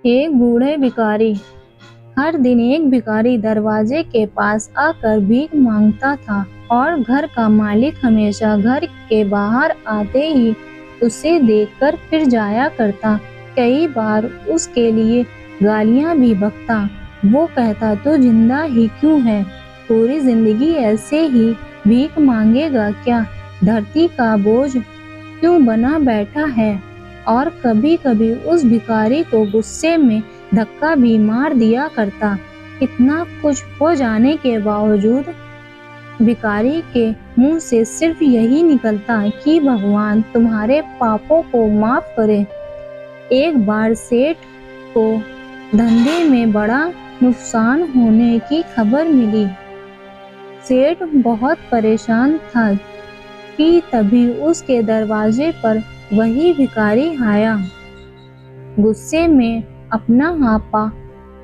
एक बूढ़े भिखारी। हर दिन एक भिखारी दरवाजे के पास आकर भीख मांगता था और घर का मालिक हमेशा घर के बाहर आते ही उसे देखकर फिर जाया करता। कई बार उसके लिए गालियां भी बकता। वो कहता, तू जिंदा ही क्यों है? पूरी जिंदगी ऐसे ही भीख मांगेगा क्या? धरती का बोझ क्यों बना बैठा है? और कभी-कभी उस भिखारी को गुस्से में धक्का भी मार दिया करता। इतना कुछ हो जाने के बावजूद भिखारी के मुंह से सिर्फ यही निकलता कि भगवान तुम्हारे पापों को माफ करे। एक बार सेठ को धंधे में बड़ा नुकसान होने की खबर मिली। सेठ बहुत परेशान था कि तभी उसके दरवाजे पर वही भिखारी आया। गुस्से में अपना आपा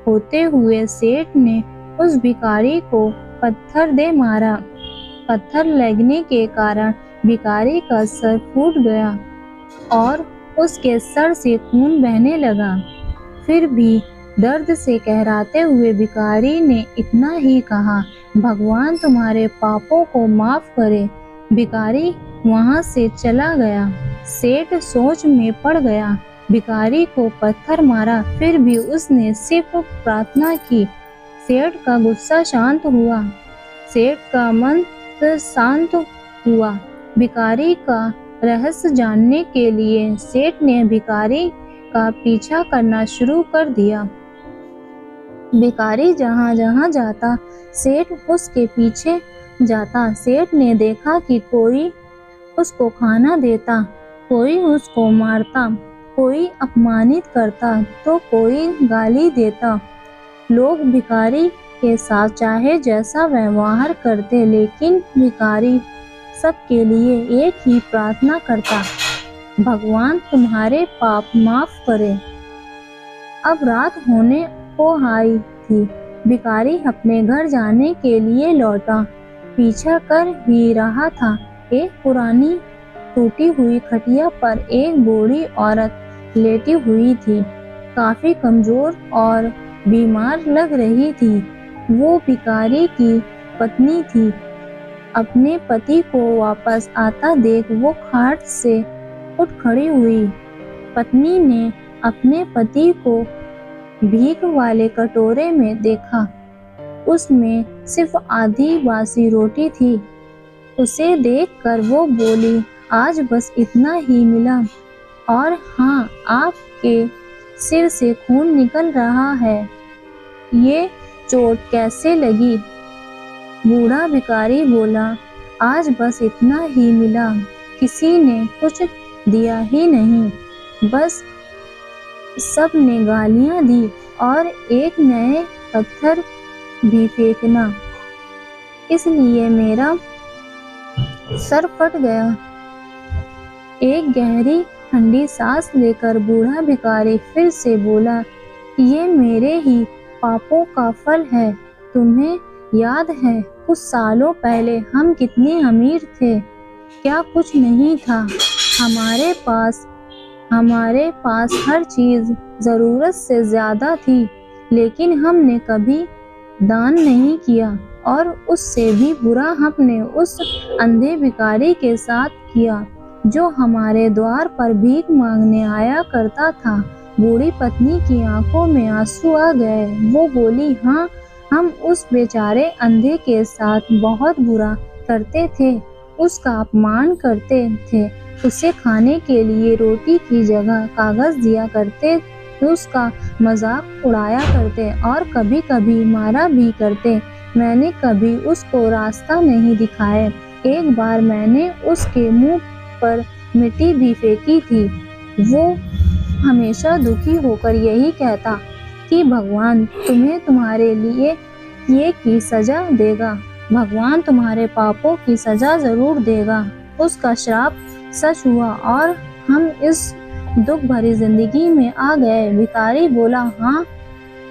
होते हुए सेठ ने उस भिखारी को पत्थर दे मारा। पत्थर लगने के कारण भिखारी का सर फूट गया और उसके सर से खून बहने लगा। फिर भी दर्द से कहराते हुए भिखारी ने इतना ही कहा, भगवान तुम्हारे पापों को माफ करे। भिखारी वहां से चला गया। सेठ सोच में पड़ गया। भिखारी को पत्थर मारा, फिर भी उसने सिर्फ प्रार्थना की। सेठ का गुस्सा शांत हुआ। सेठ का मन शांत हुआ। भिखारी का रहस्य जानने के लिए सेठ ने भिखारी का पीछा करना शुरू कर दिया। भिखारी जहाँ जहाँ जाता, सेठ उसके पीछे जाता। सेठ ने देखा कि कोई उसको खाना देता, कोई उसको मारता, कोई अपमानित करता तो कोई गाली देता। लोग भिखारी के साथ चाहे जैसा व्यवहार करते, लेकिन भिखारी सबके लिए एक ही प्रार्थना करता, भगवान तुम्हारे पाप माफ करे। अब रात होने को आई थी। भिखारी अपने घर जाने के लिए लौटा। पीछा कर ही रहा था। एक पुरानी टूटी हुई खटिया पर एक बूढ़ी औरत लेटी हुई थी। काफी कमजोर और बीमार लग रही थी। वो भिखारी की पत्नी थी। अपने पति को वापस आता देख वो खाट से उठ खड़ी हुई। पत्नी ने अपने पति को भीख वाले कटोरे में देखा। उसमें सिर्फ आधी बासी रोटी थी। उसे देखकर वो बोली, आज बस इतना ही मिला, और हाँ, आपके सिर से खून निकल रहा है। ये चोट कैसे लगी? बूढ़ा भिखारी बोला, आज बस इतना ही मिला, किसी ने कुछ दिया ही नहीं, बस सब ने गालियां दी और एक नए पत्थर भी फेंकना, इसलिए मेरा सर फट गया। एक गहरी ठंडी सांस लेकर बूढ़ा भिखारी फिर से बोला, ये मेरे ही पापों का फल है। तुम्हें याद है कुछ सालों पहले हम कितने अमीर थे? क्या कुछ नहीं था? हमारे पास हर चीज जरूरत से ज्यादा थी, लेकिन हमने कभी दान नहीं किया, और उससे भी बुरा हमने उस अंधे भिखारी के साथ किया जो हमारे द्वार पर भीख मांगने आया करता था। बूढ़ी पत्नी की आंखों में आंसू आ गए। वो बोली, हाँ, हम उस बेचारे अंधे के साथ बहुत बुरा करते थे, उसका अपमान करते थे, उसे खाने के लिए रोटी की जगह कागज दिया करते, उसका मजाक उड़ाया करते और कभी कभी मारा भी करते। मैंने कभी उसको रास्ता नहीं दिखाया। एक बार मैंने उसके मुंह पर मिट्टी भी फेंकी थी। वो हमेशा दुखी होकर यही कहता कि भगवान तुम्हें तुम्हारे लिए किए की सजा देगा, भगवान तुम्हारे पापों की सजा जरूर देगा। उसका श्राप सच हुआ और हम इस दुख भरी जिंदगी में आ गए। भिखारी बोला, हाँ,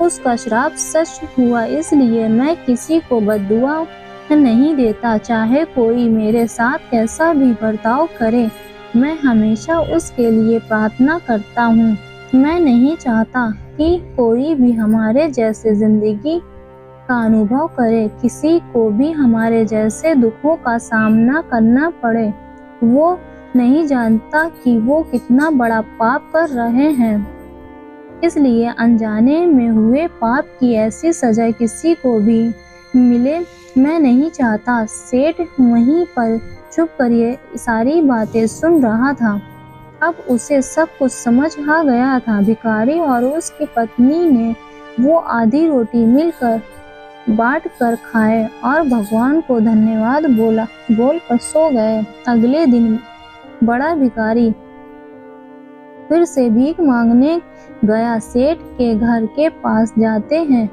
उसका श्राप सच हुआ, इसलिए मैं किसी को बद्दुआ नहीं देता, चाहे कोई मेरे साथ कैसा भी बर्ताव करे, मैं हमेशा उसके लिए प्रार्थना करता हूँ। मैं नहीं चाहता कि कोई भी हमारे जैसे जिंदगी का अनुभव करे, किसी को भी हमारे जैसे दुखों का सामना करना पड़े। वो नहीं जानता कि वो कितना बड़ा पाप कर रहे हैं, इसलिए अनजाने में हुए पाप की ऐसी सजा किसी को भी मिले मैं नहीं चाहता। सेठ वहीं पर चुप कर ये सारी बातें सुन रहा था। अब उसे सब कुछ समझ आ गया था। भिखारी और उसकी पत्नी ने वो आधी रोटी मिलकर बांट कर खाए और भगवान को धन्यवाद बोलकर सो गए। अगले दिन बड़ा भिखारी फिर से भीख मांगने गया। सेठ के घर के पास जाते हैं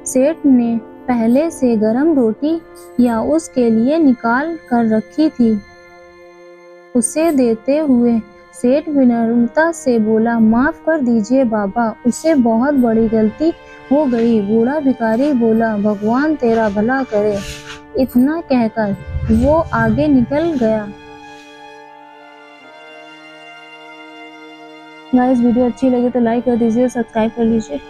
सेठ ने पहले से गरम रोटी या उसके लिए निकाल कर रखी थी। उसे देते हुए सेठ विनम्रता से बोला, माफ कर दीजिए बाबा, उससे बहुत बड़ी गलती हो गई। बूढ़ा भिखारी बोला, भगवान तेरा भला करे। इतना कहकर वो आगे निकल गया। गाइस वीडियो अच्छी लगे तो लाइक कर दीजिए, सब्सक्राइब कर लीजिए।